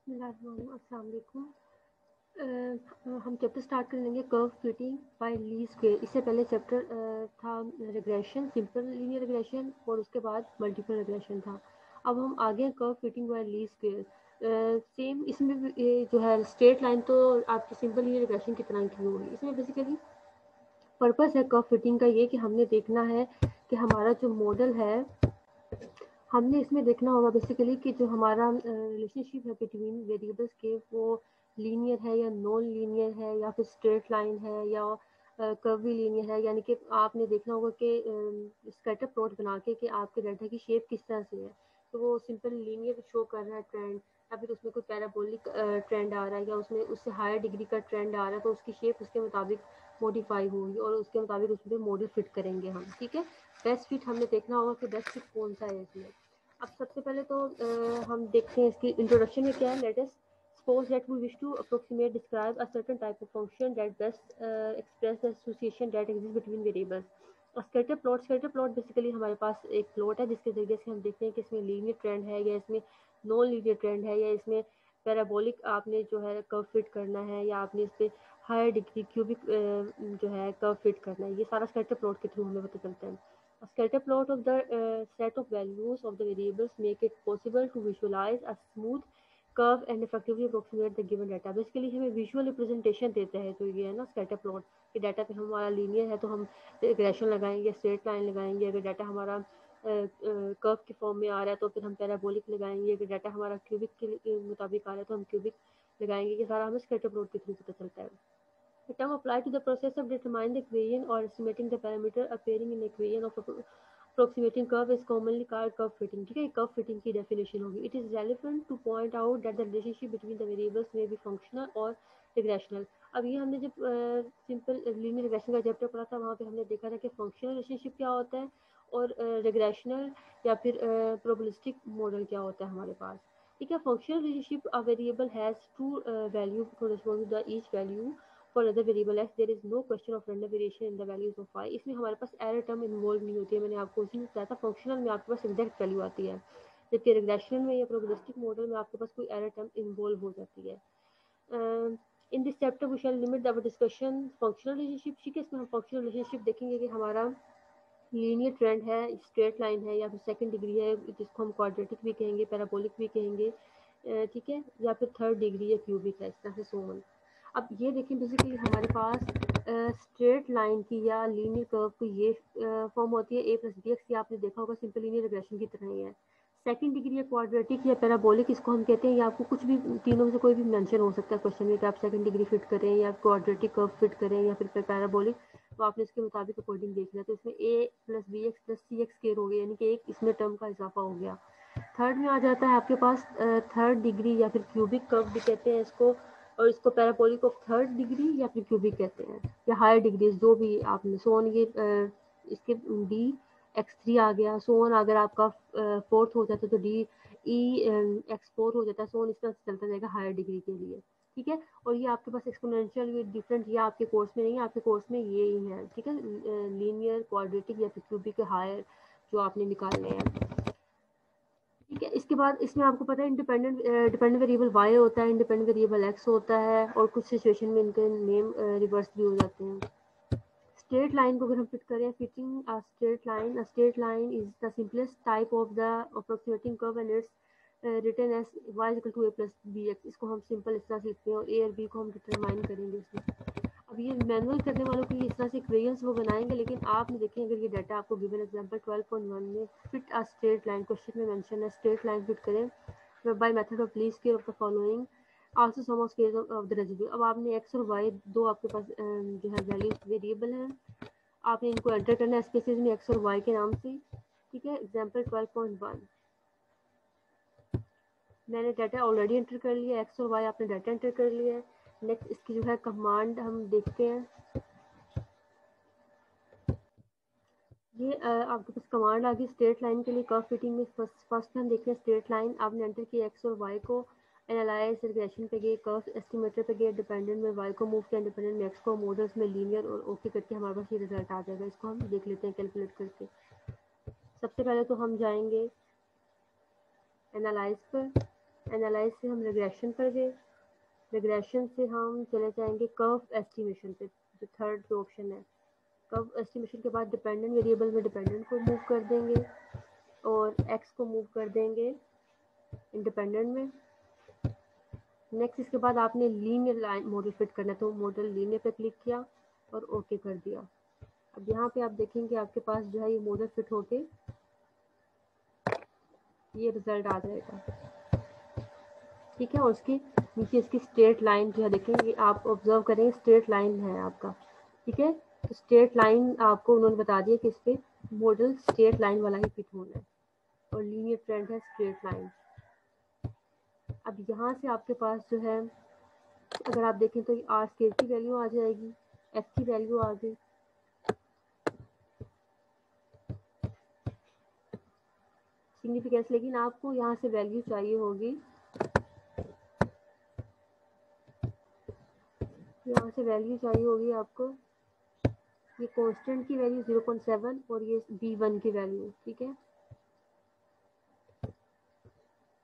अस्सलाम वालेकुम। हम चैप्टर स्टार्ट कर लेंगे कर्व फिटिंग बाय ली स्क्वेयर। इससे पहले चैप्टर था रिग्रेशन, सिंपल लीनियर रिग्रेशन, और उसके बाद मल्टीपल रिग्रेशन था। अब हम आगे कर्व फिटिंग बाय ली स्क्वेयर। सेम इसमें भी जो है स्ट्रेट लाइन तो आपकी सिंपल लीनियर रिग्रेशन की तरह की होगी। इसमें बेसिकली पर्पस है कर्व फिटिंग का ये कि हमने देखना है कि हमारा जो मॉडल है, हमने इसमें देखना होगा बेसिकली कि जो हमारा रिलेशनशिप है बिटवीन वेरिएबल्स के, वो लीनियर है या नॉन लीनियर है, या फिर स्ट्रेट लाइन है, या कर्वी लीनियर है। यानी कि आपने देखना होगा कि स्कैटर प्लॉट बना के आपके डाटा की शेप किस तरह से है। तो वो सिंपल लीनियर शो कर रहा है ट्रेंड, या फिर उसमें कोई पैराबोलिक ट्रेंड आ रहा है, या उसमें उससे हायर डिग्री का ट्रेंड आ रहा है, तो उसकी शेप उसके मुताबिक मॉडिफाई होगी और उसके मुताबिक उसमें मॉडल फिट करेंगे हम। ठीक है, बेस्ट फिट हमने देखना होगा कि बेस्ट फिट कौन सा है इसमें। अब सबसे पहले तो हम देखते हैं इसकी इंट्रोडक्शन में क्या है। Let us suppose that we wish to approximate describe a certain type of function that best express the association that exists between variables. Scatter plot basically हमारे पास एक प्लॉट है जिसके जरिए से हम देखते हैं कि इसमें लीनियर ट्रेंड है या इसमें नॉन लीनियर ट्रेंड है, या इसमें पैराबोलिक आपने जो है कर्व फिट करना है, या आपने इस पर हायर डिग्री क्यूबिक जो है कर्व फिट करना है। ये सारा स्कैटर प्लॉट के थ्रू हमें पता चलता है। A scatter plot of the set of values of the variables make it possible to visualize a smooth curve and effectively approximate the given data. Basically हमें विजुअल रिप्रेजेंटेशन देता है जो ये है ना स्कैटर प्लॉट, कि डाटा पे हमारा लीनियर है तो हम रिग्रेशन लगाएंगे, स्ट्रेट लाइन लगाएंगे। अगर डाटा हमारा कर्व के फॉर्म में आ रहा है तो फिर हम पैराबोलिक लगाएंगे। अगर डाटा हमारा क्यूबिक के मुताबिक आ रहा है तो हम क्यूबिक लगाएंगे। ये सारा हमें स्कैटर प्लॉट के थ्रू पता चलता है। The term applied to the process of determining the equation or estimating the parameter appearing in the equation of approximating curve is commonly called curve fitting. ठीक है, कर्व फिटिंग की definition होगी. It is relevant to point out that the relationship between the variables may be functional or regressional. अब ये हमने जब simple linear regression का chapter पढ़ा था, वहाँ पे हमने देखा था कि फंक्शनल रिलेशनशिप क्या होता है और रिग्रेशनल या फिर प्रोबेबिलिस्टिक मॉडल क्या होता है हमारे पास। ठीक है, functional relationship a variable has two value corresponding to the each value for other variable x there is no question of random variation in the values of y. इसमें हमारे पास एरर टर्म इन्वॉल्व नहीं होती है। मैंने आपको उसी में बताया था फंक्शनल में आपके पास एग्जैक्ट वैल्यू आती है, जबकि रिग्रेशनल में या प्रोबेबिलिस्टिक मॉडल में आपके पास कोई एरर टर्म इन्वॉल्व हो जाती है। In this chapter we shall limit our discussion functional relationship. ठीक है, इसमें हम फंक्शनल रिलेशनशिप देखेंगे कि हमारा लीनियर ट्रेंड है, स्ट्रेट लाइन है, या फिर सेकंड डिग्री है जिसको हम क्वाड्रेटिक भी कहेंगे, पैराबोलिक भी कहेंगे। ठीक है, या फिर थर्ड डिग्री या क्यूबिक है, इस तरह से सो ऑन। अब ये देखें बेसिकली हमारे पास स्ट्रेट लाइन की या लीनियर कर्व की ये फॉर्म होती है a प्लस बी एक्स। ये आपने देखा होगा सिंपल लीनियर रिग्रेशन की तरह ही है। सेकंड डिग्री या क्वाड्रेटिक या पैराबोलिक इसको हम कहते हैं, या आपको कुछ भी तीनों में से कोई भी मेंशन हो सकता है क्वेश्चन में कि आप सेकंड डिग्री फिट करें या क्वाड्रेटिक कर्व फिट करें या फिर पैराबोलिक, तो आपने इसके मुताबिक अकॉर्डिंग देख लिया। तो इसमें a plus B X plus C X square हो गया, यानी कि एक इसमें टर्म का इजाफा हो गया। थर्ड में आ जाता है आपके पास थर्ड डिग्री या फिर क्यूबिक कर्व भी कहते हैं इसको, और इसको पैराबोलिक ऑफ थर्ड डिग्री या फिर क्यूबिक कहते हैं, या हायर डिग्रीज जो भी आपने सोन। ये इसके डी एक्स थ्री आ गया सोन। अगर आपका फोर्थ हो जाता है तो डी ई एक्स फोर हो जाता है सोन। इस तरह से चलता जाएगा हायर डिग्री के लिए। ठीक है, और ये आपके पास एक्सपोनेंशियल डिफरेंट, ये आपके कोर्स में नहीं है, आपके कोर्स में ये ही है। ठीक है, लीनियर क्वाड्रेटिक या फिर क्यूबिक के हायर जो आपने निकालने हैं। ठीक है, इसके बाद इसमें आपको पता है डिपेंडेंट वेरिएबल y होता है, इंडिपेंडेंट वेरिएबल x होता है, और कुछ सिचुएशन में इनके नेम रिवर्स भी हो जाते हैं। स्ट्रेट लाइन को अगर हम फिट करें, fitting a straight line is the simplest type of the approximating curve and it's written as y equal to a plus B X. इसको हम सिंपल इस तरह से लिखते हैं और a और b को हम डिटरमाइन करेंगे इसमें। अब ये मैनुअल करने वालों के लिए इस तरह से इक्वेशंस वो बनाएंगे, लेकिन आपने देखें अगर ये डाटा आपको गिवन एग्जांपल 12.1 में fit a straight line question में मेंशन है स्ट्रेट लाइन फिट करें by method of least square of the following also sum of square of the residue. अब आपने x और y दो आपके पास जो है वैल्यू वेरिएबल हैं, आपने इनको एंटर करना है स्पेसेस में x और y के नाम से। ठीक है, एग्जांपल 12.1 मैंने डाटा ऑलरेडी एंटर कर लिया, x और y आपने डाटा एंटर कर लिया है। नेक्स्ट इसकी जो है कमांड हम देखते हैं। ये आपके पास कमांड आ गई स्ट्रेट लाइन के लिए कर्व फिटिंग में। फर्स्ट हम देखते हैं स्ट्रेट लाइन। आपने एंटर किया एक्स और वाई को, एनालाइज रिग्रेशन पे गए, कर्व एस्टिमेटर पे गए, डिपेंडेंट में वाई को मूव किया, डिपेंडेंट में एक्स को, मॉडल्स में लीनियर, और ओके करके हमारे पास ये रिजल्ट आ जाएगा। इसको हम देख लेते हैं कैलकुलेट करके। सबसे पहले तो हम जाएंगे एनालाइज पर। एनालाइज से हम रिग्रेशन पर गए, रिग्रेशन से हम चले जाएंगे कर्व एस्टिमेशन पे, जो थर्ड जो ऑप्शन है। कर्व एस्टिमेशन के बाद डिपेंडेंट वेरिएबल में डिपेंडेंट को मूव कर देंगे और एक्स को मूव कर देंगे इंडिपेंडेंट में। नेक्स्ट इसके बाद आपने लीनियर लाइन मॉडल फिट करना है, तो मॉडल लीनियर पे क्लिक किया और ओके कर दिया। अब यहाँ पे आप देखेंगे आपके पास जो है ये मॉडल फिट होके ये रिजल्ट आ जाएगा, ठीक है। और उसकी नीचे इसकी स्ट्रेट लाइन जो है देखेंगे, आप ऑब्जर्व करेंगे स्ट्रेट लाइन है आपका, ठीक है। तो स्ट्रेट लाइन आपको उन्होंने बता दिया कि इस पे मॉडल स्ट्रेट लाइन वाला ही फिट होना है और लीनियर ट्रेंड है स्ट्रेट लाइन। अब यहाँ से आपके पास जो है अगर आप देखें तो आर स्केल की वैल्यू आ जाएगी, एफ की वैल्यू आ गई, सिग्निफिकेंस, लेकिन आपको यहाँ से वैल्यू चाहिए होगी, यहाँ से वैल्यू चाहिए होगी आपको ये कांस्टेंट की वैल्यू 0.7 और ये b1 की वैल्यू, ठीक है।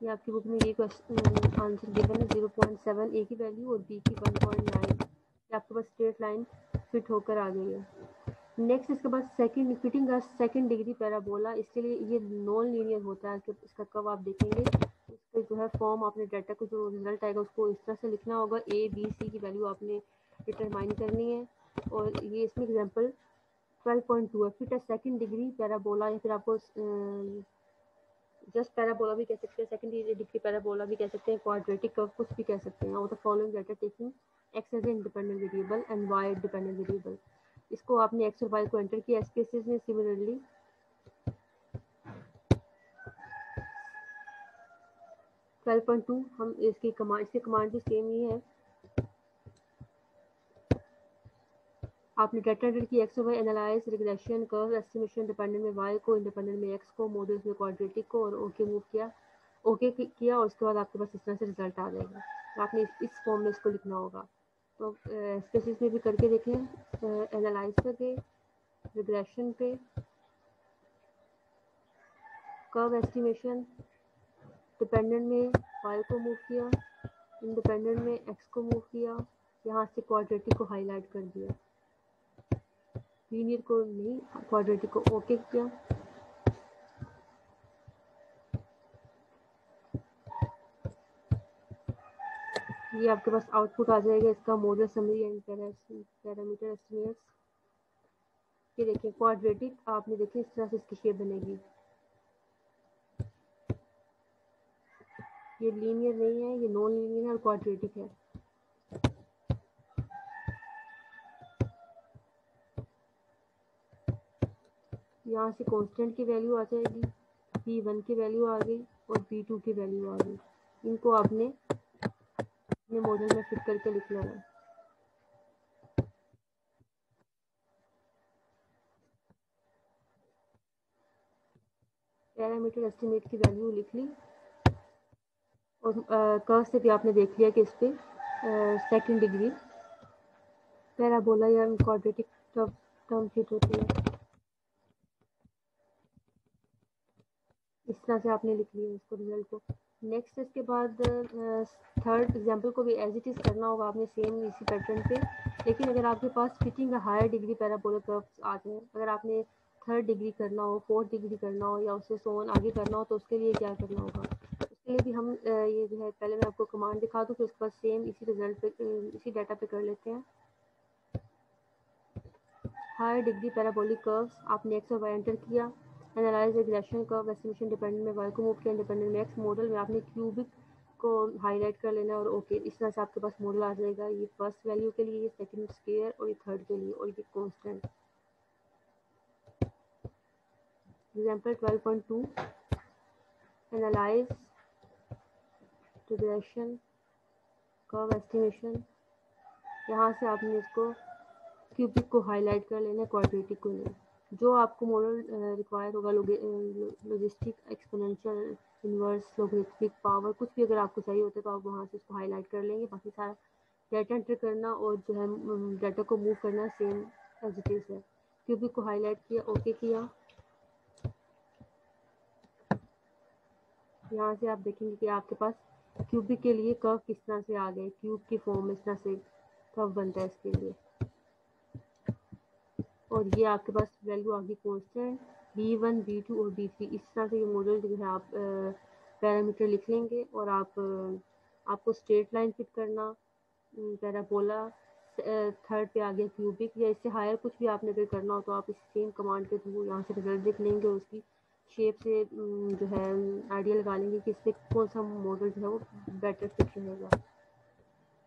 ये आपकी बुक में ये आंसर गिवन है 0.7 ए की वैल्यू और बी की 1.9। ये आपके पास स्ट्रेट लाइन फिट होकर आ गई है। नेक्स्ट इसके बाद सेकंड फिटिंग का सेकंड डिग्री पैराबोला, इसके लिए ये नॉन लीनियर होता है कि इसका कब आप देखेंगे उसके जो है फॉर्म आपने डाटा को जो रिजल्ट आएगा उसको इस तरह से लिखना होगा, ए बी सी की वैल्यू आपने डिटरमाइन करनी है। और ये इसमें एग्जांपल 12.2 है, फिट है सेकंड डिग्री पैराबोला, या फिर आपको जस्ट पैराबोला भी कह सकते हैं, सेकंड डिग्री पैराबोला भी कह सकते हैं, क्वाड्रेटिक कर्व कुछ भी कह सकते हैं। और the following data taking X as a independent variable and Y dependent variable, इसको आपने एक्स और वाई को एंटर किया। इस केसेस में सिमिलरली 12.2 हम इसकी कमांड भी सेम ही है। आपने डाटा एंटर की एक्स और Y, analyse, regression, curve estimation, dependent में वाई को, इंडिपेंडेंट में एक्स को, मॉडल्स में क्वाड्रेटिक को, और ओके मूव किया, ओके किया और उसके बाद आपके पास इस तरह से रिजल्ट आ जाएगा। तो आपने इस फॉर्म में इसको लिखना होगा। तो स्पेसिस में भी करके देखें, एनालाइज पे गए, रिग्रेशन पे, कर्व एस्टिमेशन, डिपेंडेंट में वाई को मूव किया, इंडिपेंडेंट में एक्स को मूव किया, यहाँ से क्वाड्रेटिक को हाईलाइट कर दिया, लीनियर को नहीं, क्वाड्रेटिक को ओके किया। ये आपके पास आउटपुट आ जाएगा इसका, model summary and parameter estimates. ये देखिए क्वाड्रेटिक, आपने देखिए इस तरह से इसकी शेप बनेगी, ये लीनियर नहीं है, ये नॉन लीनियर है और क्वाड्रेटिक है। यहाँ से कांस्टेंट की वैल्यू आ जाएगी, b1 की वैल्यू आ गई और b2 की वैल्यू आ गई। इनको आपने अपने मॉडल में फिट करके लिख लेना है। पैरामीटर एस्टिमेट की वैल्यू लिख ली और कर्व से भी आपने देख लिया कि इस पे सेकंड डिग्री पैराबोला या क्वाड्रेटिक टर्म फिट होती है। इस तरह से आपने लिख लिया इसको रिजल्ट को। नेक्स्ट इसके बाद थर्ड एग्जांपल को भी एज इट इज़ करना होगा आपने सेम इसी पैटर्न पे, लेकिन अगर आपके पास fitting higher degree parabolic curves आते हैं, अगर आपने थर्ड डिग्री करना हो, फोर्थ डिग्री करना हो या उससे सोन आगे करना हो, तो उसके लिए क्या करना होगा। उसके लिए भी हम ये जो है पहले मैं आपको कमांड दिखा दूँ, फिर उसके बाद सेम इसी रिजल्ट पे इसी डाटा पे कर लेते हैं। हायर डिग्री पैराबोलिक कर्व्स, आपने एक्स और वाई एंटर किया, analyse regression curve estimation, dependent में वाई को मूव किया, इंडिपेंडेंट में एक्स, मॉडल में आपने क्यूबिक को हाईलाइट कर लेना और ओके। इस तरह से आपके पास मॉडल आ जाएगा, ये फर्स्ट वैल्यू के लिए, ये सेकंड स्क्वायर और ये थर्ड के लिए, और ये constant. Example 12.2 analyse regression curve estimation, यहाँ से आपने इसको क्यूबिक को हाईलाइट कर लेना, क्वाड्रेटिक को नहीं। जो आपको मॉडल रिक्वायर होगा, logistic, exponential, inverse, logarithmic, power, कुछ भी अगर आपको चाहिए होता है तो आप वहाँ से इसको हाईलाइट कर लेंगे। बाकी सारा डाटा एंटर करना और जो है डाटा को मूव करना सेम एज इट इज़ है। क्यूबिक को हाईलाइट किया, ओके किया, यहाँ से आप देखेंगे कि आपके पास क्यूबिक के लिए कर्व किस तरह से आ गए, क्यूब की फॉर्म में इस तरह से कर्व बनता है इसके लिए। और ये आपके पास वैल्यू आ गई कांस्टेंट b1 b2 और b3। इस तरह से ये मॉडल जो है आप पैरामीटर लिख लेंगे और आपको स्ट्रेट लाइन फिट करना, पैराबोला, थर्ड पे आ गया क्यूबिक, या इससे हायर कुछ भी आपने अगर करना हो तो आप इस सेम कमांड के थ्रू यहाँ से रिजल्ट देख लेंगे और उसकी शेप से जो है आइडिया लगा लेंगे कि इससे कौन सा मॉडल जो है वो बेटर फिट रहेगा।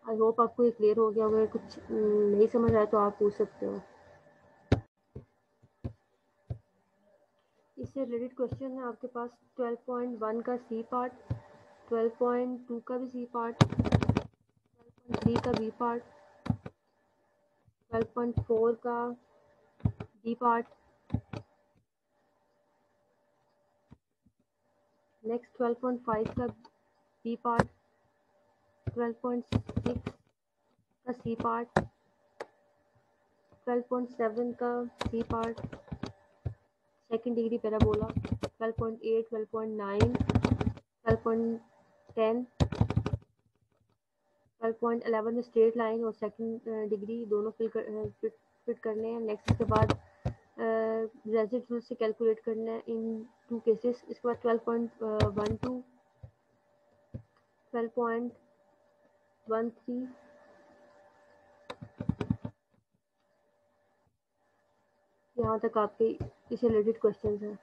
आई होप आपको ये क्लियर हो गया। अगर कुछ नहीं समझ आया तो आप पूछ सकते हो। इससे रिलेटेड क्वेश्चन है आपके पास 12.1 का सी पार्ट, 12.2 का भी सी पार्ट, 12.3 का बी पार्ट, 12.4 का बी पार्ट, नेक्स्ट 12.5 का बी पार्ट, 12.6 का सी पार्ट, 12.7 का C part, second degree parabola, 12.8, 12.9, 12.10, 12.11 में स्ट्रेट लाइन और सेकंड डिग्री दोनों फिट करने हैं। नेक्स्ट इसके बाद रेजिड्यूल से कैलकुलेट करना है इन टू केसेस। इसके बाद 12.12, 12.13, यहाँ तक आपके इसे रिलेटेड क्वेश्चन हैं।